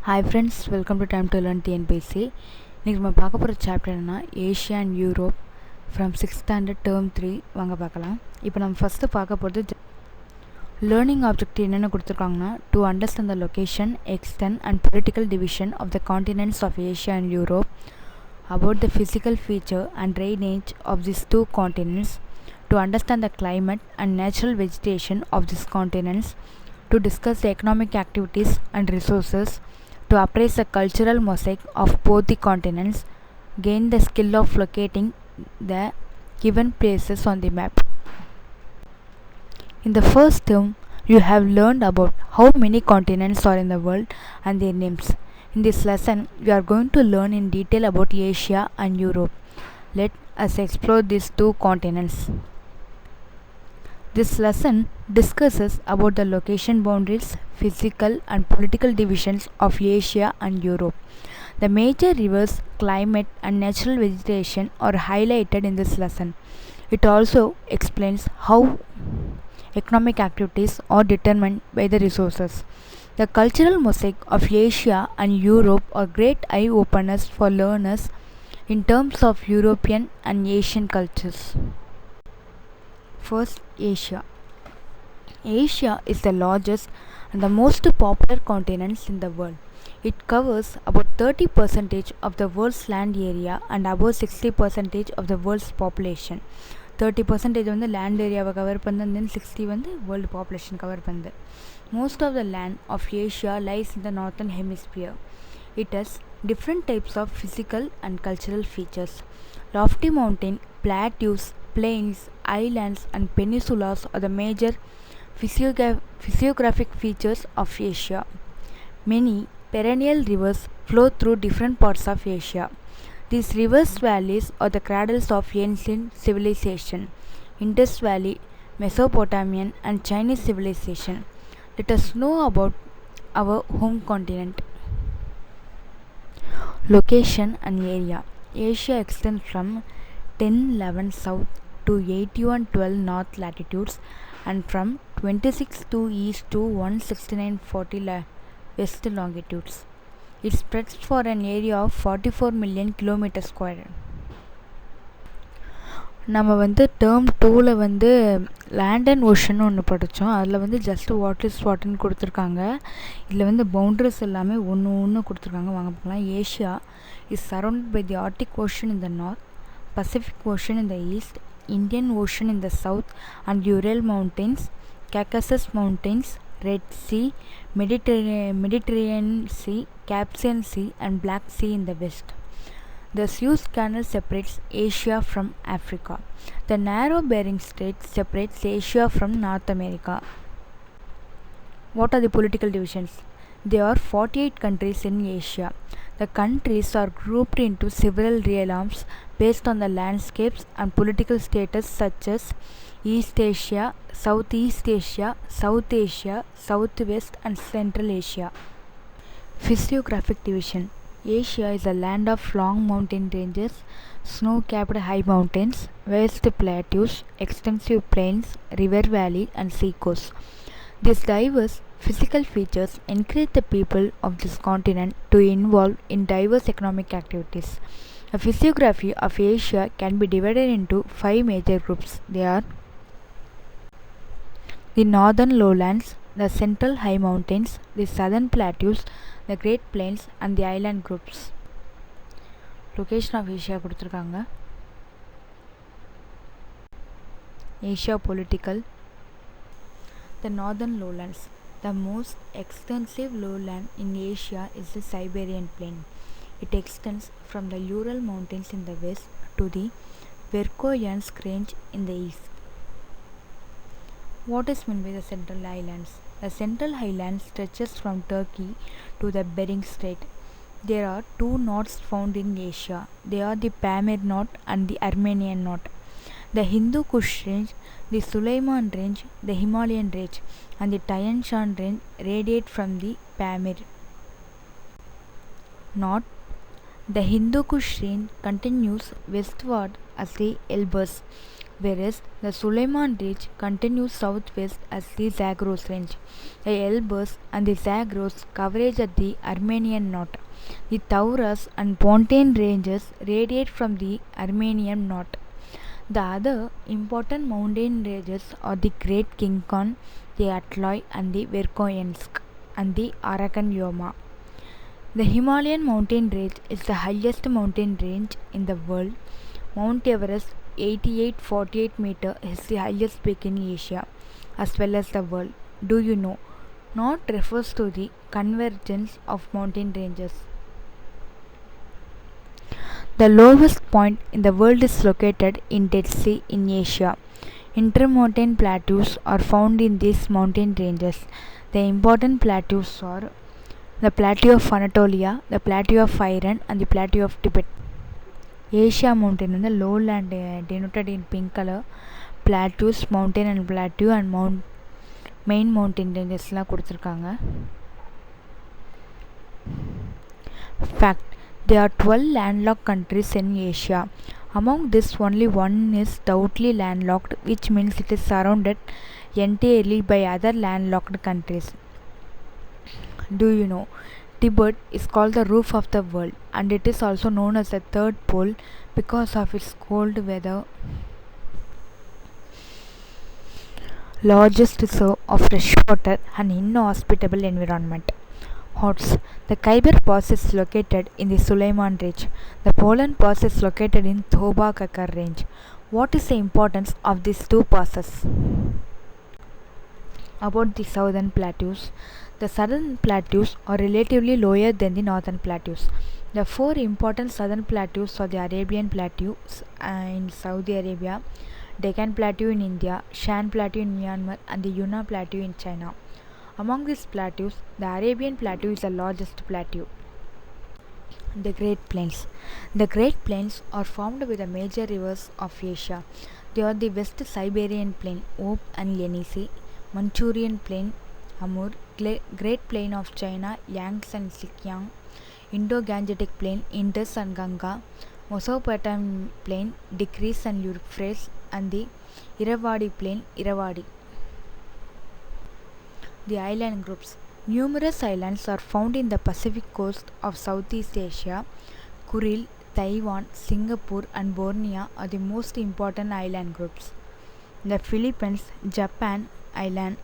Hi friends, welcome to Time to Learn TNPC. இன்னைக்கு நம்ம பார்க்க போகிற சாப்டர் என்ன Asia and Europe from 6th standard term 3 வாங்க பார்க்கலாம். இப்போ நம்ம ஃபஸ்ட்டு பார்க்க போகிறது லேர்னிங் ஆப்ஜெக்டிவ் என்னென்ன கொடுத்துருக்காங்கன்னா to understand the location extent and political division of the continents of Asia and Europe about the physical feature and drainage of these two continents, to understand the climate and natural vegetation of these continents, to discuss the economic activities and resources, to appraise the cultural mosaic of both the continents, gain the skill of locating the given places on the map. In the first term, you have learned about how many continents are in the world and their names. In this lesson, we are going to learn in detail about Asia and Europe. Let us explore these two continents. This lesson discusses about the location boundaries, physical and political divisions of Asia and Europe. The major rivers, climate and natural vegetation are highlighted in this lesson. It also explains how economic activities are determined by the resources. The cultural mosaic of Asia and Europe are great eye-openers for learners in terms of European and Asian cultures. First, Asia. Asia is the largest and the most popular continent in the world. It covers about 30% of the world's land area and about 60% of the world's population. 30% வந்து land area cover பண்ணு, then 60 வந்து world population cover பண்ணு. Most of the land of Asia lies in the northern hemisphere. It has different types of physical and cultural features. Lofty mountain, plateaus, plains, islands and peninsulas are the major physiographic features of Asia. Many perennial rivers flow through different parts of Asia. These rivers' valleys are the cradles of ancient civilization. Indus Valley, Mesopotamian and Chinese civilization. Let us know about our home continent. Location and area. Asia extends from 1011 south to 8112 north latitudes and from 26 east to 16940 west longitudes. It spreads for an area of 44 million kilometers square. நம்ம வந்து term 2ல் வந்து land and ocean ஒன்று படித்தோம். அதில் வந்து just what is வாட்னு கொடுத்துருக்காங்க. இதில் வந்து பவுண்ட்ரிஸ் எல்லாமே ஒன்று கொடுத்துருக்காங்க. வாங்க பார்க்கலாம். Asia is surrounded by the Arctic ocean in the north, Pacific ocean in the east, Indian Ocean in the south and Ural Mountains, Caucasus Mountains, Red Sea, Mediterranean Sea, Caspian Sea and Black Sea in the west. The Suez Canal separates Asia from Africa. The narrow Bering Strait separates Asia from North America. What are the political divisions? There are 48 countries in Asia. The countries are grouped into several realms based on the landscapes and political status such as East Asia, Southeast Asia, South Asia, Southwest and Central Asia. Physiographic division. Asia is a land of long mountain ranges, snow-capped high mountains, vast plateaus, extensive plains, river valley and sea coasts. These diverse physical features encourage the people of this continent to involve in diverse economic activities. A physiography of Asia can be divided into 5 major groups. They are the northern lowlands, the central high mountains, the southern plateaus, the great plains and the island groups. Location of Asia கொடுத்துருக்காங்க. Asia political. The northern lowlands. The most extensive lowland in Asia is the Siberian plain. It extends from the Ural Mountains in the west to the Verkhoyansk range in the east. What is meant by the Central Highlands? The Central Highlands stretches from Turkey to the Bering Strait. There are two knots found in Asia. They are the Pamir knot and the Armenian knot. The Hindu Kush range, the Suleiman range, the Himalayan range and the Tian Shan range radiate from the Pamir knot. The Hindu Kush range continues westward as the Elburz. whereas the Suleiman Ridge continues southwest as the Zagros Range. The Elburz and the Zagros coverage at the Armenian Knot. The Taurus and Pontine ranges radiate from the Armenian Knot. The other important mountain ranges are the Great Kingon, the Altai and the Verkhoyansk and the Arakan Yoma. The Himalayan mountain range is the highest mountain range in the world. Mount Everest 8848 meter is the highest peak in Asia as well as the world. Do you know? Not refers to the convergence of mountain ranges. The lowest point in the world is located in Dead Sea in Asia. Intermountain plateaus are found in these mountain ranges. The important plateaus are the Plateau of Anatolia, the Plateau of Iran and the Plateau of Tibet. Asia mountain and the lowland denoted in pink color. Plateaus, mountain and plateau and main mountain ranges la கொடுத்திருக்காங்க. Fact: there are 12 landlocked countries in Asia. Among this, only one is doubtly landlocked, which means it is surrounded entirely by other landlocked countries. Do you know? Tibet is called the roof of the world and it is also known as the third pole because of its cold weather. Largest reserve of fresh water and inhospitable environment. Hots. The Khyber Pass is located in the Suleiman Ridge. The Bolan Pass is located in Thoba Kakar Range. What is the importance of these two passes? About the southern plateaus. The southern plateaus are relatively lower than the northern plateaus. The four important southern plateaus are the Arabian Plateaus in Saudi Arabia, Deccan Plateau in India, Shan Plateau in Myanmar and the Yunnan Plateau in China. Among these plateaus, the Arabian Plateau is the largest plateau. The Great Plains. The Great Plains are formed by the major rivers of Asia. They are the West Siberian Plain, Ob and Yenisei, Manchurian Plain, Amur, Great Plain of China, Yangtze and Xinjiang, Indo-Gangetic Plain, Indus and Ganga, Mesopotamian Plain, Tigris and Euphrates, and the Irrawaddy Plain, Irrawaddy. The island groups. Numerous islands are found in the Pacific coast of Southeast Asia. Kuril, Taiwan, Singapore and Borneo are the most important island groups. The Philippines, Japan Island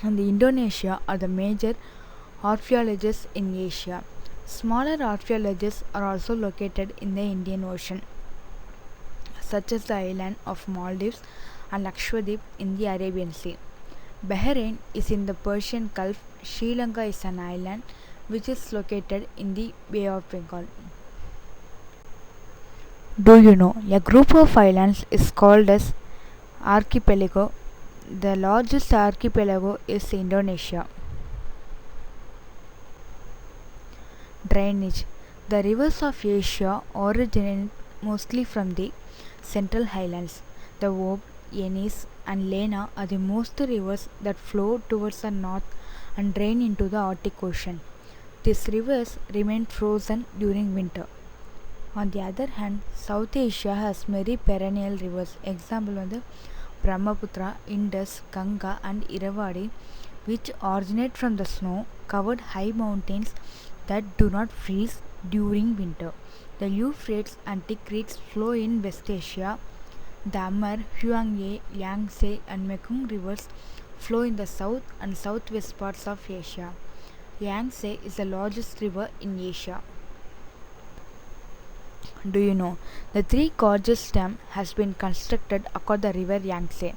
and the Indonesia are the major archipelags in Asia. Smaller archipelags are also located in the Indian Ocean, such as the island of Maldives and Lakshadweep in the Arabian Sea. Bahrain is in the Persian Gulf. Sri Lanka is an island which is located in the Bay of Bengal. Do you know? A group of islands is called as archipelago. The largest archipelago is Indonesia. Drainage. The rivers of Asia originate mostly from the Central Highlands. The Ob, Yenis and Lena are the most rivers that flow towards the north and drain into the Arctic Ocean. These rivers remain frozen during winter. On the other hand, South Asia has many perennial rivers. Example are the Brahmaputra, Indus, Ganga and Irrawaddy, which originate from the snow-covered high mountains that do not freeze during winter. The Euphrates and Tigris flow in West Asia. The Amur, Huanghe, Yangtze and Mekong rivers flow in the south and southwest parts of Asia. Yangtze is the largest river in Asia. Do you know? The Three Gorges Dam has been constructed across the river Yangtze.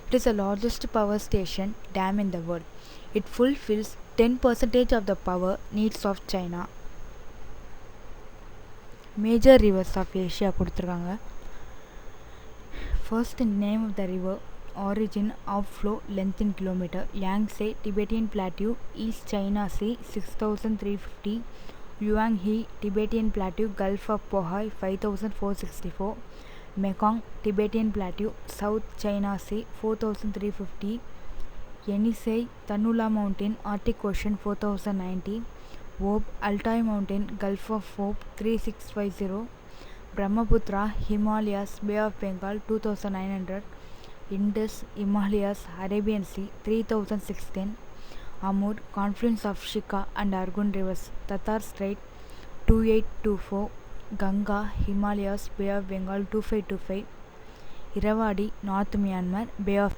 It is the largest power station dam in the world. It fulfills 10% of the power needs of China. Major rivers of Asia கொடுத்திருக்காங்க. First, name of the river, origin, outflow, length in kilometer. Yangtze, Tibetan Plateau, East China Sea, 6350. Huanghe, Tibetan Plateau, Gulf of Bohai, 5464. Mekong, Tibetan Plateau, South China Sea, 4350. Yenisei, Tanula Mountain, Arctic Ocean, 4090. Ob, Altai Mountain, Gulf of Ob, 3650. Brahmaputra, Himalayas, Bay of Bengal 2900, Indus, Himalayas, Arabian Sea 3610, Amur, confluence of Shika and Argun rivers, Tatar Strait 2824, Ganga, Himalayas, Bay of Bengal 2525, Irrawaddy, North Myanmar, Bay of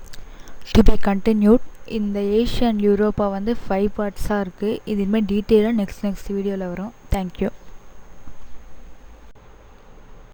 to be continued. இந்த Asia and Europa வந்து 5 பார்ட்ஸாக இருக்குது. இது இனிமேல் டீட்டெயிலாக next வீடியோவில் வரும். Thank you.